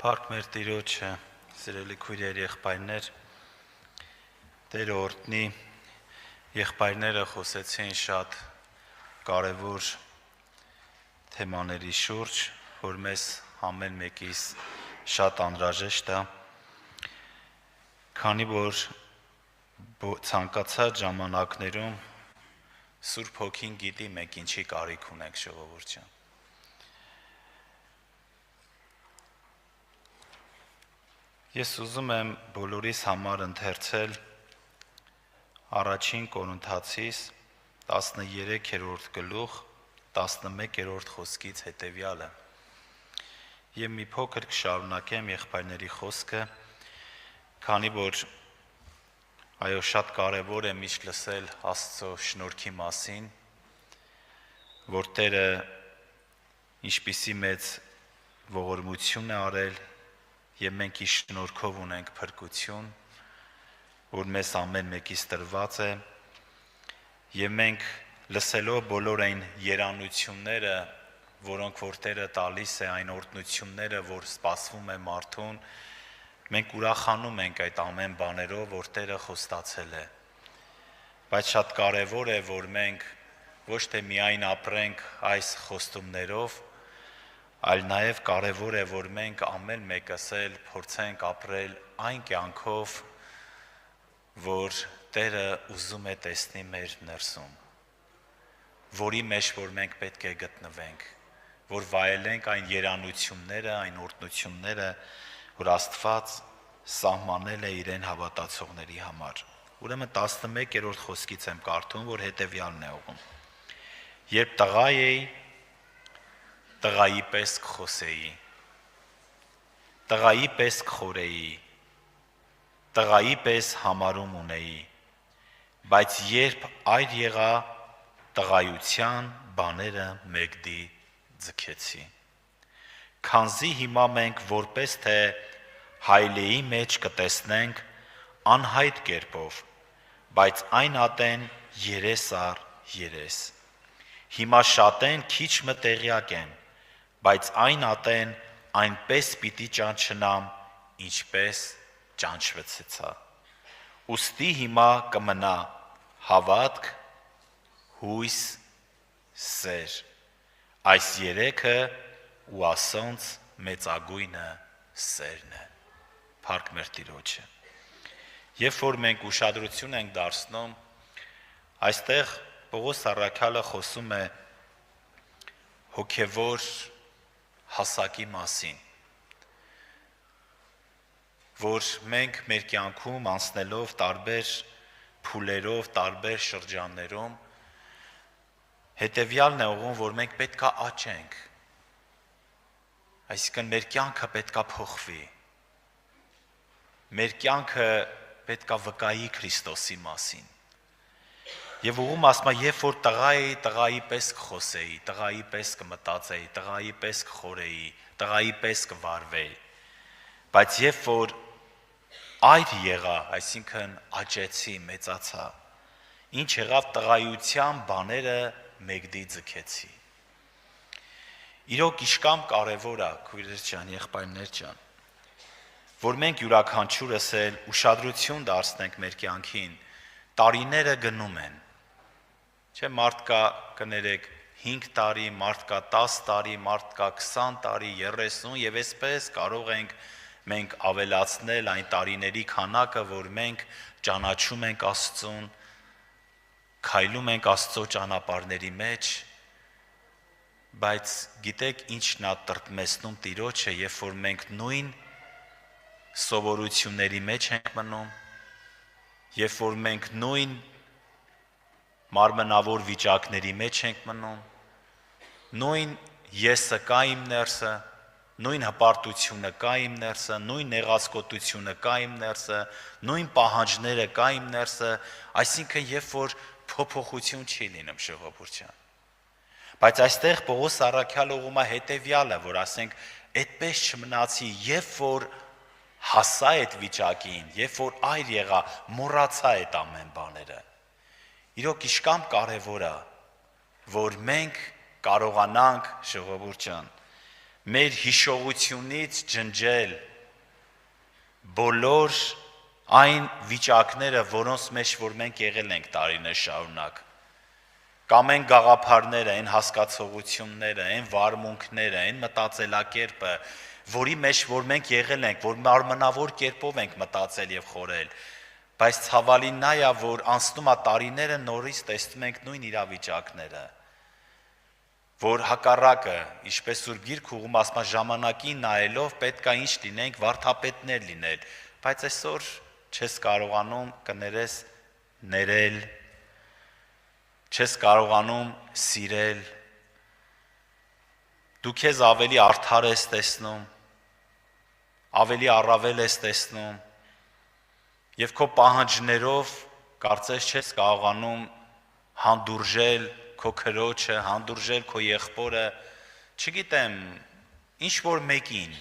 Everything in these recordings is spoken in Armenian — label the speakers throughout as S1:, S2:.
S1: Փառք մեր Տիրոջը, սիրելի քույրեր, եղբայրներ, Տեր օրհնի, եղբայրները խոսեցին շատ կարևոր թեմաների շուրջ, որ մեզ ամեն մեկիս շատ անհրաժեշտ է, քանի որ ցանկացած ժամանակներում Սուրբ Հոգին գիտի մենք ինչի կարիք ունենք, ժողովուրդ ջան։ Ես ուզում եմ բոլորիս համար ընթերցել առաջին Կորինթացիս 13-րդ գլուխ 11-րդ խոսքից հետևյալը։ Եվ մի փոքր կշարունակեմ եղբայրների խոսքը, քանի որ շատ կարևոր է միշտ լսել Աստծո շնորհքի մասին, որ Տերը ինչպիսի մեծ ողորմություն է արել, եւ մենք իր շնորհքով ունենք փրկություն, որ մեզ ամեն մեկից տրված է, եւ մենք լսելով բոլոր այն երանությունները, որոնք որ Տերը տալիս է, այն օրհնությունները, որ սպասվում է մարդուն, մենք ուրախանում ենք այդ ամեն բաներով, որ Տերը խոստացել է։ Բայց շատ կարևոր է, որ մենք ոչ թե միայն ապրենք այս խոստումներով, այլ նաև կարևոր է, որ մենք ամեն մեկս էլ փորձենք ապրել այն կյանքով, որ Տերը ուզում է տեսնի մեր ներսում, որի մեջ որ մենք պետք է գտնվենք, որ վայելենք այն երանությունները, այն օրհնությունները, որ Աստված սահմանել է իրեն հավատացողների համար։ Ուրեմն 11-րդ խոսքից եմ կարդում, որ հետևյալն է ողում. Երբ տղա էի, տղայի պես կխոսեի, տղայի պես կխորեի, տղայի պես համարում ունեի, բայց երբ այր եղա, տղայության բաները մեկդի ձգեցի։ Քանզի հիմա մենք որպես թե հայլեի մեջ կտեսնենք անհայտ կերպով, բայց այն ատեն երես առ երես։ Հիմա շատեն քիչ մտեղյակ են, բայց այն ատեն այնպես պիտի ճանչնամ, ինչպես ճանչվեցեցա։ Ուստի հիմա կմնա հավատք, հույս, սեր։ Այս երեքը ու ասոնց մեծագույնը սերն է։ Փառք մեր Տիրոջը։ Երբ որ մենք ուշադրություն ենք դարձնում, այստեղ Պողոս առաքյալը խոսում է հոգևոր հասակի մասին, որ մենք մեր կյանքում անցնելով տարբեր փուլերով, տարբեր շրջաններում, հետևյալն է ողում, որ մենք պետք է աճենք, այսինքն մեր կյանքը պետք է փոխվի, մեր կյանքը պետք է վկայի Քրիստոսի մասին։ Եվ ուղում ասում է, երբ որ տղա էի, տղայի պես կխոսեի, տղայի պես կմտածեի, տղայի պես կխորեի, տղայի պես կվարվեի, բայց երբ որ այր եղա, այսինքն աճեցի, մեծացա, ինչ եղավ, տղայության բաները մեկդի ձգեցի։ Իրոք իշկամ կարևոր է, քույրեր ջան, եղբայրներ ջան, որ մենք յուրաքանչյուրս էլ ուշադրություն դարձնենք մեր կյանքին, տարիները գնում են, չէ, մարդ կա կներեք 5 տարի, մարդ կա 10 տարի, մարդ կա 20 տարի, 30 եւ այսպես կարող ենք մենք ավելացնել այն տարիների քանակը, որ մենք ճանաչում ենք Աստծուն, քայլում ենք Աստծո ճանապարհների մեջ, բայց գիտեք ինչն է տրտմեցնում Տիրոջը, երբ որ մենք նույն սովորությունների մեջ ենք մնում, երբ որ մենք նույն մարմնավոր վիճակների մեջ ենք մնում, նույն եսը կա իմ ներսը, նույն հպարտությունը կա իմ ներսը, նույն նեղացկոտությունը կա իմ ներսը, նույն պահանջները կա իմ ներսը, այսինքն երբ որ փոփոխություն չի լինում ժողովուրդ ջան։ Բայց այստեղ Պողոս առաքյալը ուղղում է հետևյալը, որ ասենք այդպես չմնացի, երբ որ հասա այդ վիճակին, երբ որ այր եղա, մոռացա այդ ամեն բաները։ Իրոք իշկամ կարևոր է, որ մենք կարողանանք, ժողովուրդ ջան, մեր հիշողությունից ջնջել բոլոր այն վիճակները, որոնց մեջ որ մենք եղել ենք տարիներ շարունակ, կամ այն գաղափարները, այն հասկացողությունները, այն վարմունքները, այն մտածելակերպը, որի մեջ որ մենք եղել ենք, որ մարմնավոր կերպով ենք մտածել եւ խորել, բայց ցավալին նա է, որ անցնում է տարիները, նորից տեսնում ենք նույն իրավիճակները, որ հակառակը, ինչպես Սուրբ Գիրքը ուղում ասում, ժամանակին նայելով պետք է ինչ լինենք, վարդապետներ լինել, բայց այսօր չես կարողանում կներես ներել, չես կարողանում սիրել, դու քեզ ավելի արդար ես տեսնում, ավելի առավել ես տեսնում, եւ քո պահանջներով կարծես չես կարողանում հանդուրժել քո քրոջը, հանդուրժել քո եղբորը, չգիտեմ, ինչ որ մեկին,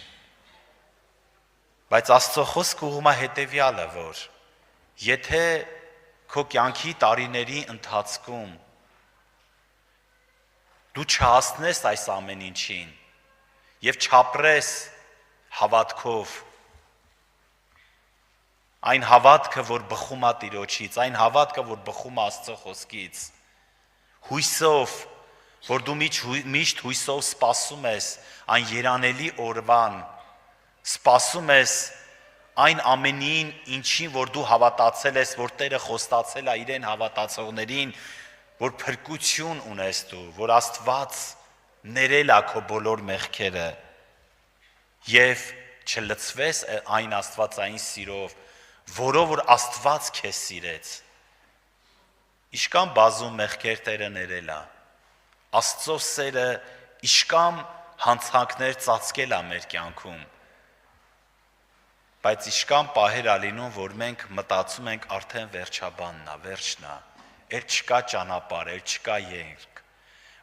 S1: բայց Աստծո խոսքը ուղղում է հետեւյալը, որ եթե քո կյանքի տարիների ընթացքում դու չհասնես այս ամեն ինչին եւ չապրես հավատքով, այն հավատքը, որ բխում է Տիրոջից, այն հավատքը, որ բխում է Աստծո խոսքից, հույսով, որ դու միշտ հույսով սպասում ես այն երանելի օրվան, սպասում ես այն ամենին, ինչին, որ դու հավատացել ես, որ Տերը խոստացել է իրեն հավատացողներին, որ փրկություն ունես դու, որ Աստված ներել է քո բոլոր մեղքերը եւ չլցվես այն աստվածային սիրով, որով որ Աստված քեզ սիրեց։ Իշքան բազում մեղքեր Տերը ներել է։ Աստծո սերը իշքան հանցանքներ ծածկել է մեր կյանքում։ Բայց իշքան պահեր ա լինում, որ մենք մտածում ենք արդեն վերջաբանն է, վերջն է, էլ չկա ճանապարհ, էլ չկա երկ,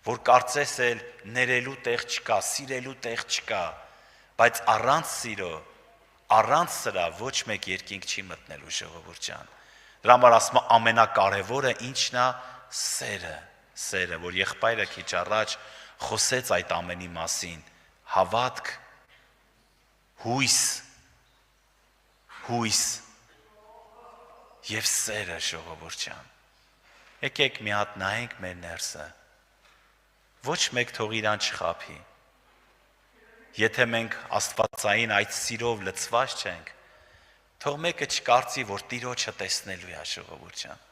S1: որ կարծես էլ ներելու տեղ չկա, սիրելու տեղ չկա, բայց առանց սիրո, առանց սրա ոչ մեկ երկինք չի մտնելու, ժողովուրդ ջան։ Դրա համար ասում ամենակարևորը ինչն է, սերը, որ եղբայրը քիչ առաջ խոսեց այդ ամենի մասին, հավատք, հույս եւ սերը, ժողովուրդ ջան։ Եկեք մի հատ նայենք մեր ներսը։ Ոչ մեկ թող իրան չխաբի։ Եթե մենք աստվածային այդ սիրով լցված չենք, թող մեկը չկարծի, որ Տիրոջը տեսնելու է, ժողովուրդ ջան։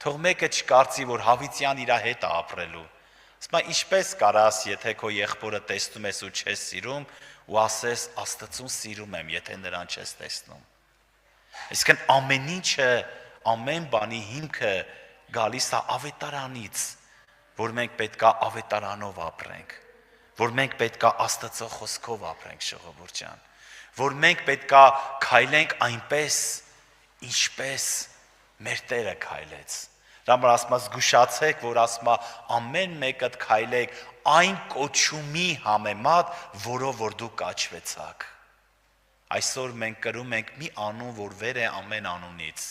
S1: Թող մեկը չկարծի, որ հավիտյան իր հետ է ապրելու։ Ասում ինչպես կարաս, եթե քո եղբորը տեսնում ես ու չես սիրում, ու ասես Աստծուն սիրում եմ, եթե նրան չես տեսնում։ Այսինքն ամեն ինչը, ամեն բանի հիմքը գալիս է ավետարանից, որ մենք պետք է ավետարանով ապրենք, որ մենք պետք է Աստծո խոսքով ապրենք, ժողովուրդ ջան, որ մենք պետք է քայլենք այնպես, ինչպես մեր Տերը քայլեց։ Դրա համար ասում է զգուշացեք, որ ասում է ամեն մեկդ քայլեք այն կոչումի համեմատ, որով որ դու կաչվեցաք։ Այսօր մենք կրում ենք մի անուն, որ վեր է ամեն անունից։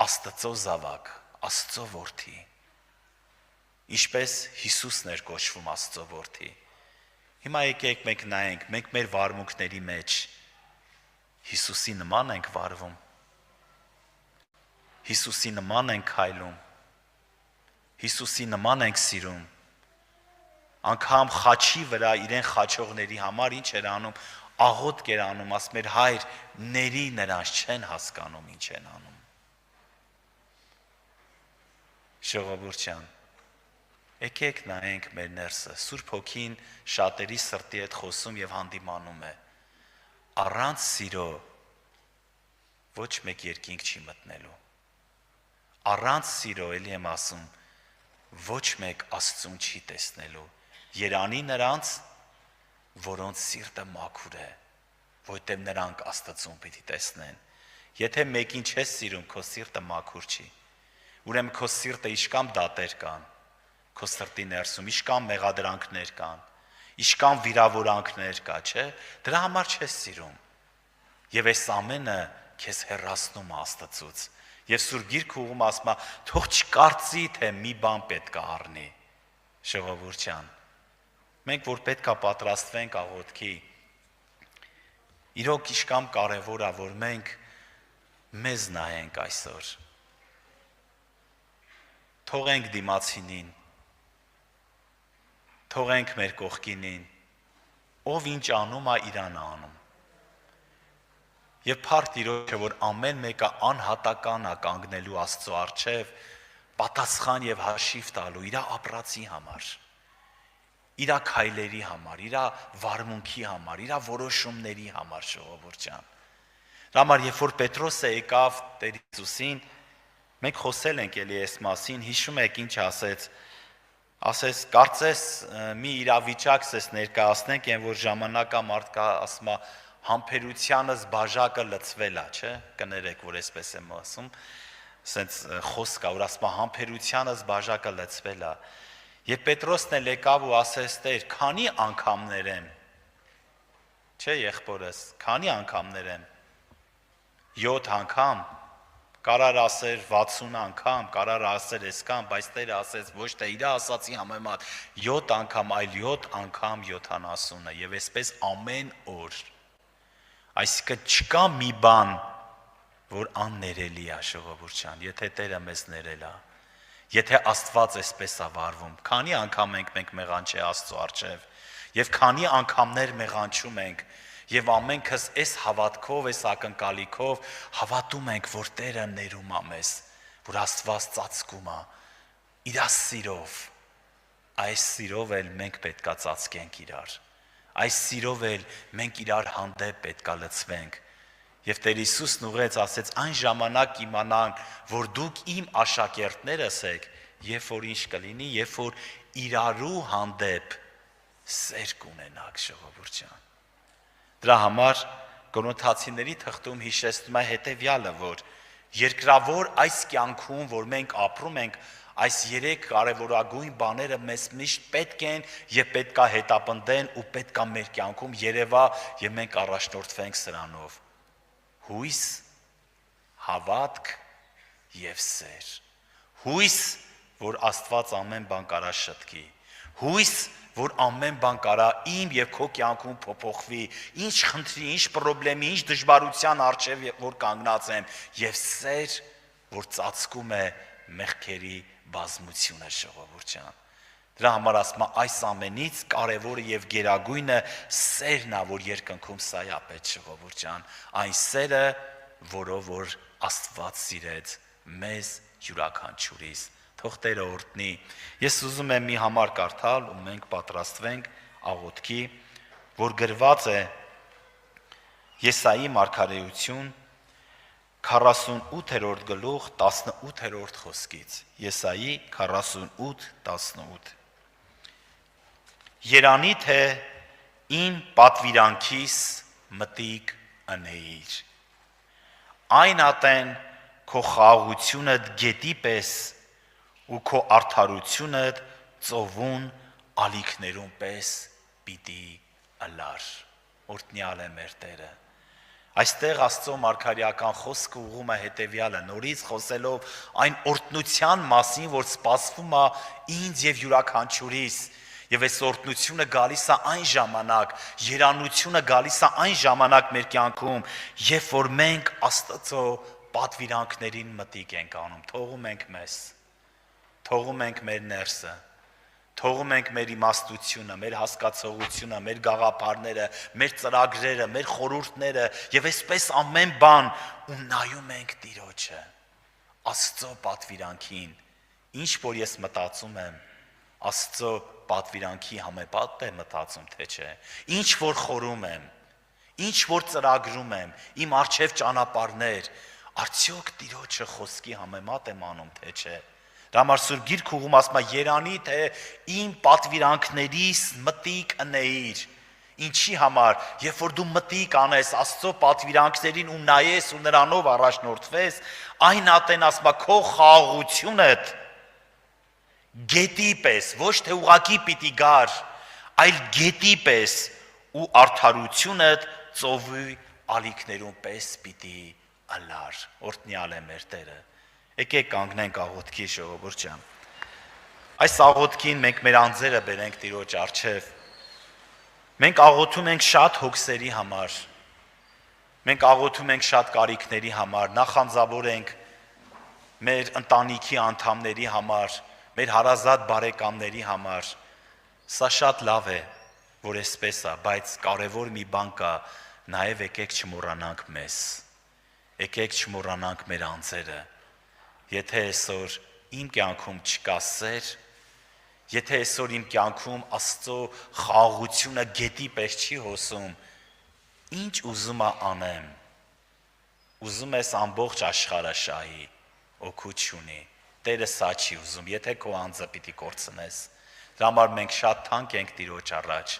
S1: Աստծո զավակ, Աստծո որդի։ Ինչպես Հիսուսն էր կոչվում Աստծո որդի։ Հիմա եկեք մենք նայենք, մենք մեր վարմունքների մեջ Հիսուսի նման ենք վարվում։ Հիսուսի նման ենք քայլում։ Հիսուսի նման ենք սիրում։ Անկամ խաչի վրա իրեն խաչողների համար ինչ էր անում, աղոթք էր անում, ասում էր Հայր, ների նրանց, չեն հասկանում ինչ են անում։ Ժողովուրդ ջան, եկեք նայենք մեր ներսը։ Սուրբ Հոգին շատերի սրտի հետ խոսում եւ հանդիմանում է։ Առանց սիրո ոչ մեկ երկինք չի մտնելու։ Առանց սիրո, էլի եմ ասում, ոչ մեկ Աստծուն չի տեսնելու։ Երանի նրանց, որոնց սիրտը մաքուր է, որտեղ նրանք Աստծուն պիտի տեսնեն։ Եթե մեկին չես սիրում, քո սիրտը մաքուր չի։ Ուրեմն քո սիրտը իշքան դատեր կան, քո սրտի ներսում իշքան մեղադրանքներ կան, իշքան վիրավորանքներ կա, չէ՞։ Դրա համար չես սիրում։ Եվ այս ամենը քեզ հեռացնում է Աստծուց։ Եվ Սուրբ Գիրքը ուղում ասում է, թող չկարծի, թե մի բան պետք է առնի։ Ժողովուրդ ջան, Մենք որ պետքա պատրաստվենք աղոթքի, իրոք իշքան կարևոր է, որ մենք մեզ նայենք այսօր։ Թողենք դիմացինին, թողենք մեր կողքինին, ով ինչ անում է, իրան անում։ Եվ փառք Տիրոջը, որ ամեն մեկը անհատական է կանգնելու Աստծո առջև, պատասխան եւ հաշիվ տալու իր ապրածի համար, իր քայլերի համար, իր վարմունքի համար, իր որոշումների համար, ժողովուրդ ջան։ Դրա համար, երբ որ Պետրոսը եկավ Տեր Հիսուսին, մենք խոսել ենք էլի այս մասին, հիշում եք ինչ ասեց, կարծես մի իրավիճակ ես ներկայացնենք, այն որ ժամանակա մարդկա ասում է համբերությանս բաժակը լցվել է, չէ՞, կներեք, որ այսպես եմ ասում, ասենց խոսք կա, որ ասում է համբերությանս բաժակը լցվել է։ Եվ Պետրոսն էլ եկավ ու ասեց, Տեր, քանի անգամներ եմ, չէ՞ եղբորս, քանի անգամներ եմ, 7 անգամ, կարար ասեր 60 անգամ, կարար ասեր այսքան, բայց Տերը ասեց ոչ թե իր ասացի համեմատ 7 անգամ, այլ 7 անգամ 70-ը եւ այսպես ամեն օր։ Այսինքն չկա մի բան, որ աններելի է, ժողովուրդ ջան, եթե Տերը մեզ ներել է, եթե Աստված այսպես է վարվում, քանի անգամ մենք մեղանչ է Աստծո առջև, եւ քանի անգամներ մեղանչում ենք, եւ ամենքս այս հավատքով, այս ակնկալիքով հավատում ենք, որ Տերը ներում է մեզ, որ Աստված ծածկում է իր սիրով, այս սիրով էլ մենք պետքա ծածկենք իրար, այս սիրով էլ մենք իրար հանդեպ պետքա լցվենք։ Եվ Տեր Հիսուսն ուղղեց ասեց, այն ժամանակ իմանան, որ դուք իմ աշակերտներս եք, երբ որ ինչ կլինի, երբ որ իրարու հանդեպ սեր կունենաք, ժողովուրդ ջան։ Դրա համար Կորինթացիների թղթում հիշեցնում է հետևյալը, որ երկրավոր այս կյանքում, որ մենք ապրում ենք, այս 3 կարևորագույն բաները մեզ միշտ պետք են եւ պետքա հետապնդեն ու պետքա մեր կյանքում երևա եւ մենք առաջնորդվենք սրանով։ Հույս, հավատք եւ սեր։ Հույս, որ Աստված ամեն բան կարա շտկի։ Հույս, որ ամեն բան կարա իմ եւ քո կյանքում փոփոխվի, ինչ խնդրի, ինչ խնդրի, ինչ դժվարության առջև որ կանգնած եմ, եւ սեր, որ ծածկում է մեղքերի բազմությունը, ժողովուրդ ջան։ Դրա համար ասում եմ, այս ամենից կարևորը եւ գերագույնը սերն է, որ երկնքում սա է պետք, ժողովուրդ ջան, այն սերը, որով որ Աստված սիրեց մեզ յուրաքանչյուրիս։ Թող Տերը օրհնի։ Ես ուզում եմ մի համար կարդալ ու մենք պատրաստվենք աղոթքի, որ գրված է Եսայի մարգարեություն 48-րդ գլուխ 18-րդ խոսքից։ Եսայի 48:18։ Երանի թե իմ պատվիրանքիս մտիկ ընեիր։ Այն ատեն քո խաղաղությունդ գետի պես ու քո արդարությունդ ծովուն ալիքներուն պես պիտի ըլար։ Օրհնյալ է մեր Տերը։ Այստեղ Աստծո մարգարեական խոսքը ուղղում է հետևյալը, նորից խոսելով այն օրհնության մասին, որ սպասվում է ինձ եւ յուրաքանչյուրիս, եւ այս օրհնությունը գալիս է այն ժամանակ, երանությունը գալիս է այն ժամանակ մեր կյանքում, երբ որ մենք Աստծո պատվիրանքներին մտիկ ենք անում, թողում ենք մեզ, թողում ենք մեր ներսը, թողում ենք մեր իմաստությունը, մեր հասկացողությունը, մեր գաղափարները, մեր ծրագրերը, մեր խորհուրդները եւ այսպես ամեն բան ու նայում ենք Տիրոջը, Աստծո պատվիրանքին, ինչ որ ես մտածում եմ, Աստծո պատվիրանքի համեմատ է մտածում, թե չէ, ինչ որ խորում եմ, ինչ որ ծրագրում եմ, իմ առջև ճանապարհներ, արդյոք Տիրոջը խոսքի համեմատ եմ անում, թե չէ։ Դրա համար Սուրբ Գիրքը ուղղում ասում է երանի թե իմ պատվիրանքներիս մտիկ ընեիր։ Ինչի համար, երբ որ դու մտիկ անես Աստծո պատվիրանքներին ու նայես ու նրանով առաջնորդվես, այն ատեն ասում է քո խաղաղությունդ գետի պես, ոչ թե ուղակի պիտի գար, այլ գետի պես ու արդարությունդ ծովի ալիքներուն պես պիտի ըլար։ Օրհնյալ է մեր Տերը։ Եկեք կանգնենք աղոթքի, ժողովուրդ ջան։ Այս աղոթքին մենք մեր անձերը բերենք Տիրոջ առջև Մենք աղոթում ենք շատ հոգսերի համար, մենք աղոթում ենք շատ կարիքների համար, նախանձավոր ենք մեր ընտանիքի անդամների համար, մեր հարազատ բարեկամների համար, սա շատ լավ է, որ էսպես է, բայց կարևոր մի բան կա, նաև եկեք չմոռանանք մեզ, եկեք չմոռանանք մեր անձերը, եթե այսօր իմ կյանքում չկա սեր, եթե այսօր իմ կյանքում Աստծո խաղաղությունը գետի պես չի հոսում, ինչ ուզում անեմ, ուզում ես ամբողջ աշխարհը շահի, օգուտ չունի, Տերը սա չի ուզում, եթե քո անձը պիտի կորցնես, դրա համար մենք շատ թանկ ենք Տիրոջ առաջ,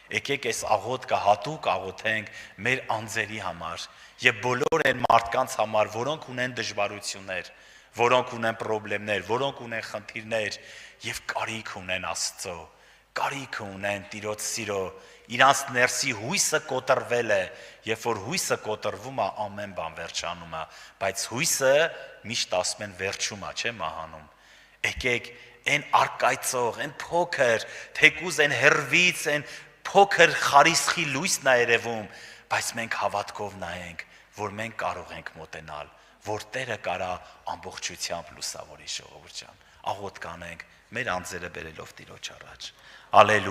S1: եկեք այս աղոթքը հատուկ աղոթենք մեր անձերի համար եւ բոլոր այն մարդկանց համար, որոնք ունեն դժվարություններ, որոնք ունեն խնդիրներ, որոնք ունեն խնդիրներ եւ կարիք ունեն Աստծո, կարիք ունեն Տիրոջ սիրո, իրանց ներսի հույսը կոտրվել է, երբ որ հույսը կոտրվում է, ամեն բան վերջանում է, բայց հույսը միշտ ասում են վերջում է, չէ՞ մահանում։ Եկեք այն արկայծող, այն փոքր, թեկուզ այն հերվից, այն փոքր խարիսխի լույսն է երևում, բայց մենք հավատքով նայենք, որ մենք կարող ենք մոտենալ, որ Տերը կարա ամբողջությամբ լուսավորի ժողովուրդ ջան, աղոթք կանենք մեր անձերը բերելով Տիրոջ առաջ։ Ալելույա։